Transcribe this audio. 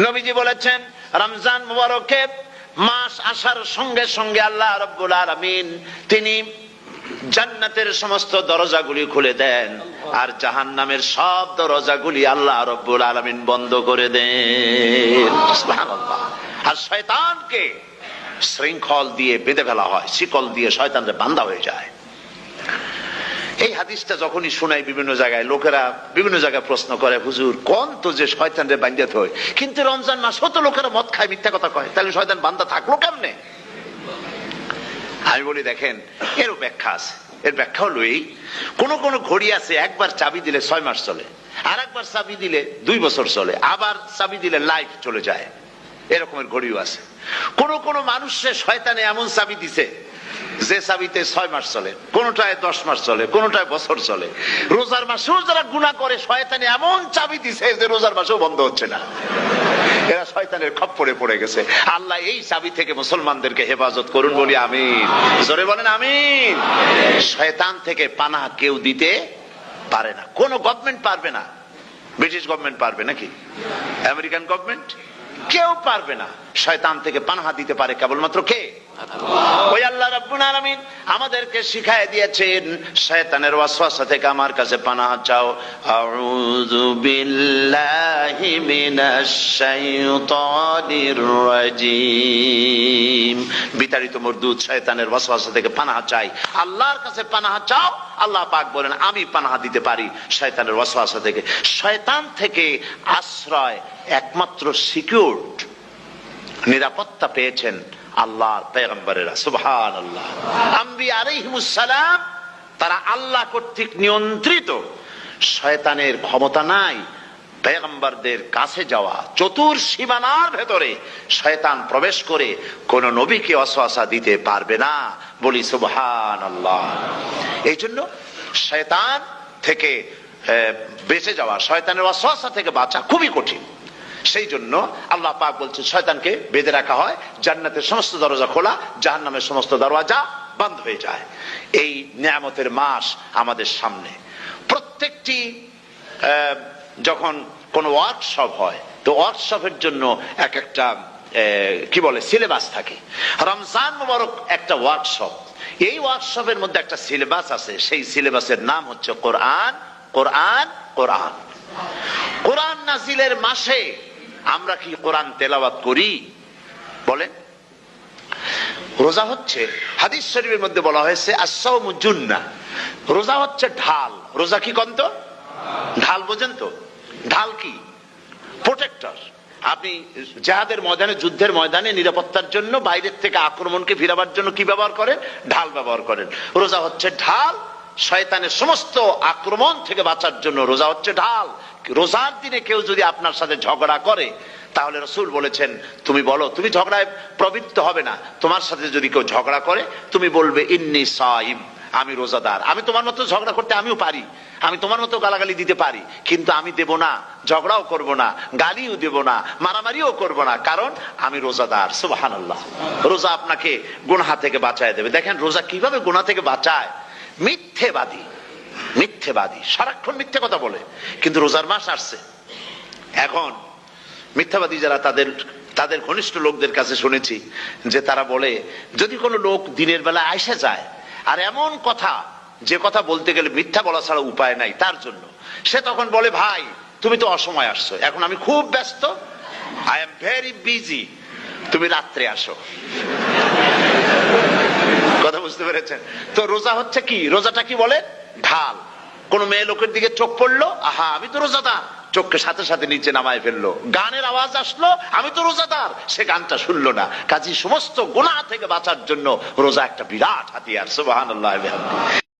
নবীজি বলেছেন রমজান মুবারকে মাস আসার সঙ্গে সঙ্গে আল্লাহ রাব্বুল আলামিন তিনি জান্নাতের সমস্ত দরজাগুলি খুলে দেন আর জাহান্নামের সব দরজাগুলি আল্লাহ রাব্বুল আলামিন বন্ধ করে দেন। সুবহানাল্লাহ। আর শয়তানকে শৃঙ্খল দিয়ে বেঁধে ফেলা হয়, শিকল দিয়ে শয়তানরে বাঁধা হয়ে যায়। এই হাদিসটা যখনই শোনাই বিভিন্ন জায়গায় লোকেরা বিভিন্ন জায়গায় প্রশ্ন করে, হুজুর কোন তো যে শয়তানরে বাঁধতে হয়, কিন্তু রমজান মাস তো লোকেরা মদ খায়, মিথ্যা কথা কয়, তাহলে শয়তান বাঁধা থাকলো কেমনে? আমি বলি দেখেন, এরও ব্যাখ্যা আছে। এর ব্যাখ্যা হলো এই, কোন কোন ঘড়ি আছে একবার চাবি দিলে 6 মাস চলে, আর একবার চাবি দিলে 2 বছর চলে, আবার চাবি দিলে লাইফ চলে যায়, এরকমের ঘড়িও আছে। কোন কোন মানুষের শয়তানে এমন চাবি দিছে যে চাবিতে 6 মাস চলে, কোনটায় 10 মাস চলে, কোনটায় বছর চলে। রোজার মাসেও যারা গুনাহ করে শয়তানে এমন চাবি দিছে যে রোজার মাসেও বন্ধ হচ্ছে না। এরা শয়তানের খপ্পরে পড়ে গেছে। আল্লাহ এই চাবি থেকে মুসলমানদেরকে হেফাজত করুন, বলি আমিন। জোরে বলেন আমিন। শয়তান থেকে পানাহ কেউ দিতে পারে না, কোন গভর্নমেন্ট পারবে না। ব্রিটিশ গভর্নমেন্ট পারবে নাকি? American government? কেউ পারবে না। শয়তান থেকে পানাহ দিতে পারে কেবলমাত্র কে? ওই আল্লাহ রাব্বুল আলামিন আমাদেরকে শিখায় দিয়েছেন, শয়তানের ওয়াসওয়াসা থেকে আমার কাছে পানাহ চাও। আউযু বিল্লাহি মিনাশ শাইতানির রাজিম। বিতাড়িত মরদুদ শয়তানের ওয়াসওয়াসা থেকে পানাহ চাই, আল্লাহর কাছে পানাহ চাও। আল্লাহ পাক বলেন আমি পানাহ দিতে পারি শয়তানের ওয়াসওয়াসা থেকে। শয়তান থেকে আশ্রয় একমাত্র সিকিউরড, নিরাপত্তা পেয়েছেন আল্লাহর পয়গম্বরেরা। সুবহানাল্লাহ। আম্বিয়া আলাইহিমুস সালাম তারা আল্লাহ কর্তৃক নিয়ন্ত্রিত, শয়তানের ক্ষমতা নাই পয়গম্বরদের কাছে যাওয়া। চতুর সীমানার ভেতরে শয়তান প্রবেশ করে কোন নবীকে ওয়াসওয়াসা দিতে পারবে না, বলি সুবহানাল্লাহ। এই জন্য শয়তান থেকে বেঁচে যাওয়া, শয়তানের ওয়াসওয়াসা থেকে বাঁচা খুবই কঠিন। সেই জন্য আল্লাহ পাক বলছেন শয়তানকে বেঁধে রাখা হয়, জান্নাতের সমস্ত দরজা খোলা, জাহান্নামের সমস্ত দরজা বন্ধ হয়ে যায়। এই নিয়ামতের মাস আমাদের সামনে। প্রত্যেকটি যখন কোন ওয়ার্কশপ হয়, তো ওয়ার্কশপের জন্য এক একটা কি বলে সিলেবাস থাকে। রমজান মুবারক একটা ওয়ার্কশপ। এই ওয়ার্কশপের মধ্যে একটা সিলেবাস আছে, সেই সিলেবাসের নাম হচ্ছে কোরআন। কোরআন কোরআন কোরআন নাজিলের মাসে আমরা কি কোরআন তেলাওয়াত করি? বলেন। রোজা হচ্ছে, হাদিস শরীফের মধ্যে বলা হয়েছে আস-সাওমু জুন্নাহ, রোজা হচ্ছে ঢাল। রোজা কি কন্ত? ঢাল। বোঝেন তো ঢাল কি? প্রোটেক্টর। আপনি জিহাদের ময়দানে, যুদ্ধের ময়দানে নিরাপত্তার জন্য, বাইরের থেকে আক্রমণকে ফিরাবার জন্য কি ব্যবহার করেন? ঢাল ব্যবহার করেন। রোজা হচ্ছে ঢাল। শয়তানের সমস্ত আক্রমণ থেকে বাঁচার জন্য রোজা হচ্ছে ঢাল। রোজার দিনে কেউ যদি আপনার সাথে ঝগড়া করে, তাহলে রাসূল বলেছেন তুমি বলো, তুমি ঝগড়ায় প্রবৃত্ত হবে না। তোমার সাথে যদি কেউ ঝগড়া করে, তুমি বলবে ইন্নী সাইম, আমি রোজাদার। আমি তোমার মতো ঝগড়া করতে আমিও পারি, আমি তোমার মতো গালাগালি দিতে পারি, কিন্তু আমি দেব না, ঝগড়াও করব না, গালিও দেব না, মারামারিও করব না, কারণ আমি রোজাদার। সুবহানাল্লাহ। রোজা আপনাকে গুনাহ থেকে বাঁচায় দেবে। দেখেন রোজা কিভাবে গুনাহ থেকে বাঁচায়। মিথ্যেবাদী, মিথ্যেবাদী সারাক্ষণ মিথ্যে কথা বলে, কিন্তু রোজার মাস আসছে। এখন মিথ্যাবাদী যারা, তাদের ঘনিষ্ঠ লোকদের কাছে শুনেছি যে তারা বলে, যদি কোনো লোক দিনের বেলা আইসা যায় আর এমন কথা, যে কথা বলতে গেলে মিথ্যা বলা ছাড়া উপায় নাই তার জন্য, সে তখন বলে ভাই তুমি তো অসময় আসছো, এখন আমি খুব ব্যস্ত, আই এম ভেরি বিজি, তুমি রাত্রে আসো। কথা বুঝতে পেরেছেন তো? রোজা হচ্ছে কি? রোজাটা কি বলে? ঢাল। কোন মেয়ে লোকের দিকে চোখ পড়লো, আহা আমি তো রোজাদার, চোখকে সাথে সাথে নিচে নামায় ফেললো। গানের আওয়াজ আসলো, আমি তো রোজাদার, সে গানটা শুনলো না। কাজী সমস্ত গুনাহ থেকে বাঁচার জন্য রোজা একটা বিরাট হাতিয়ার। সুবহানাল্লাহ।